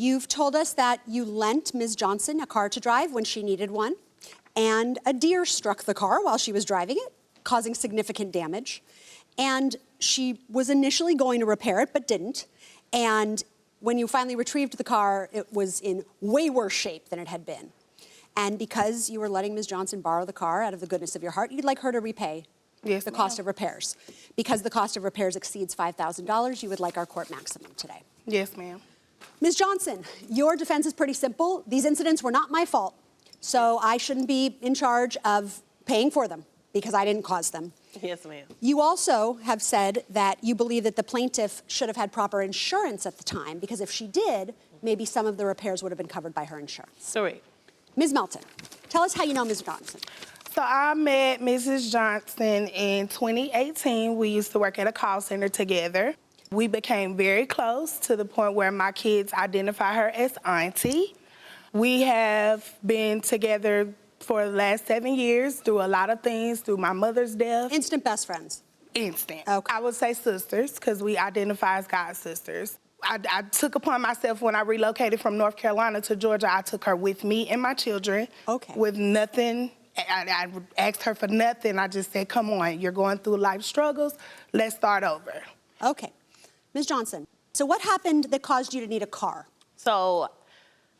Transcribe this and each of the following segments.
You've told us that you lent Ms. Johnson a car to drive when she needed one, and a deer struck the car while she was driving it, causing significant damage. And she was initially going to repair it, but didn't. And when you finally retrieved the car, it was in way worse shape than it had been. And because you were letting Ms. Johnson borrow the car out of the goodness of your heart, you'd like her to repay the cost of repairs. Because the cost of repairs exceeds $5,000, you would like our court maximum today. Yes, ma'am. Ms. Johnson, your defense is pretty simple. These incidents were not my fault, so I shouldn't be in charge of paying for them because I didn't cause them. Yes, ma'am. You also have said that you believe that the plaintiff should have had proper insurance at the time because if she did, maybe some of the repairs would have been covered by her insurance. Correct. Ms. Melton, tell us how you know Ms. Johnson. So I met Mrs. Johnson in 2018. We used to work at a call center together. We became very close to the point where my kids identify her as auntie. We have been together for the last 7 years through a lot of things, through my mother's death. Instant best friends. Instant. Okay. I would say sisters, because we identify as God sisters. I took upon myself when I relocated from North Carolina to Georgia, I took her with me and my children. Okay. With nothing. I asked her for nothing. I just said, come on, you're going through life struggles. Let's start over. Okay. Ms. Johnson, so what happened that caused you to need a car? So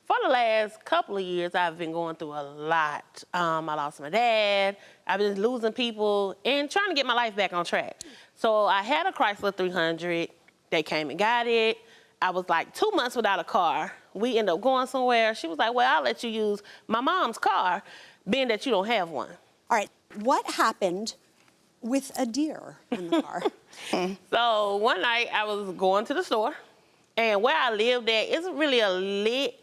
for the last couple of years, I've been going through a lot. I lost my dad. I've been losing people and trying to get my life back on track. So I had a Chrysler 300. They came and got it. I was like 2 months without a car. We ended up going somewhere. She was like, well, I'll let you use my mom's car, being that you don't have one. All right, what happened with a deer in the car? So one night I was going to the store, and where I lived at isn't really a lit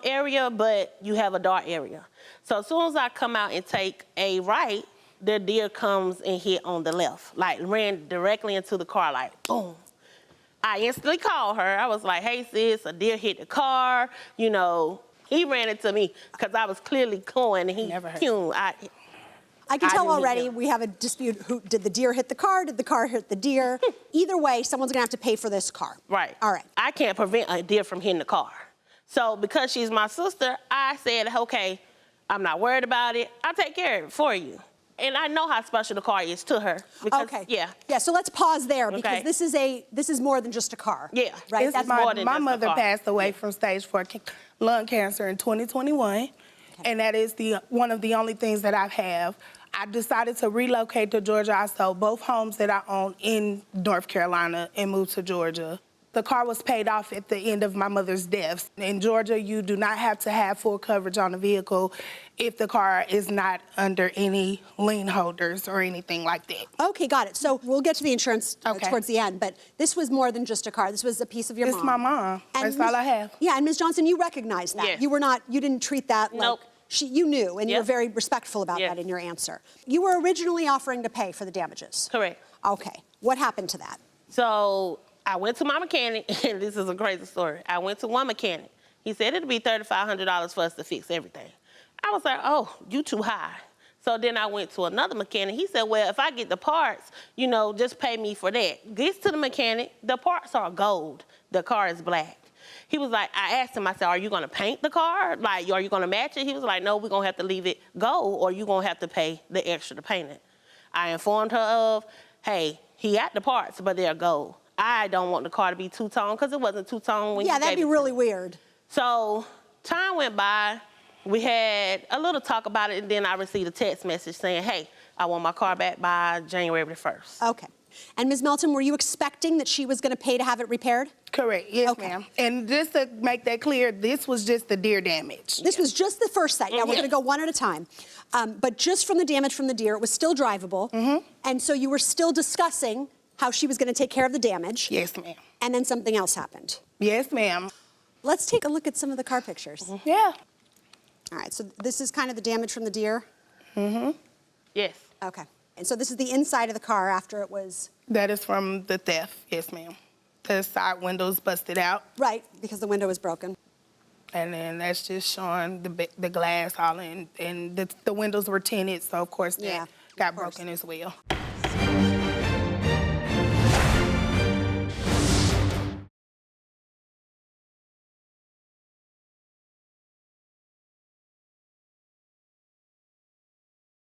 area, but you have a dark area. So as soon as I come out and take a right, the deer comes and hit on the left, like ran directly into the car, like boom. I instantly called her. I was like, hey sis, a deer hit the car. You know, he ran into me because I was clearly going and he I can tell already we have a dispute. Did the deer hit the car? Did the car hit the deer? Either way, someone's gonna have to pay for this car. Right. All right. I can't prevent a deer from hitting the car. So because she's my sister, I said, okay, I'm not worried about it. I'll take care of it for you. And I know how special the car is to her. Because, okay. Yeah. Yeah, so let's pause there because Okay. this is more than just a car. Yeah. Right? That's more than my just a mother car. passed away from stage 4 lung cancer in 2021. And that is one of the only things that I have. I decided to relocate to Georgia. I sold both homes that I own in North Carolina and moved to Georgia. The car was paid off at the end of my mother's death. In Georgia, you do not have to have full coverage on a vehicle if the car is not under any lien holders or anything like that. Okay, got it. So we'll get to the insurance towards the end, but this was more than just a car. This was a piece of your mom. It's my mom. That's all I have. Yeah, and Ms. Johnson, you recognize that. Yes. You didn't treat that like, you knew, and you were very respectful about that in your answer. You were originally offering to pay for the damages. Correct. Okay, what happened to that? So I went to my mechanic, and this is a crazy story. I went to one mechanic. He said it'd be $3,500 for us to fix everything. I was like, oh, you too high. So then I went to another mechanic. He said, well, if I get the parts, you know, just pay me for that. Gets to the mechanic, the parts are gold. The car is black. He was like, I asked him, I said, are you gonna paint the car? Like, are you gonna match it? He was like, no, we're gonna have to leave it gold or you're gonna have to pay the extra to paint it. I informed her of, hey, he got the parts, but they're gold. I don't want the car to be two-tone because it wasn't two-tone when you gave it. Yeah, that'd be really weird. So time went by. We had a little talk about it, and then I received a text message saying, hey, I want my car back by January the 1st. Okay. And Ms. Melton, were you expecting that she was going to pay to have it repaired? Correct, yes, ma'am. And just to make that clear, this was just the deer damage. This was just the first set. Yeah, we're going to go one at a time. But just from the damage from the deer, it was still drivable. And so you were still discussing how she was going to take care of the damage. Yes, ma'am. And then something else happened. Yes, ma'am. Let's take a look at some of the car pictures. Yeah. All right, so this is kind of the damage from the deer? Yes. Okay. And so this is the inside of the car after it was... That is from the theft, yes, ma'am. The side windows busted out. Right, because the window was broken. And then that's just showing the glass all in, and the windows were tinted, so of course that got broken as well.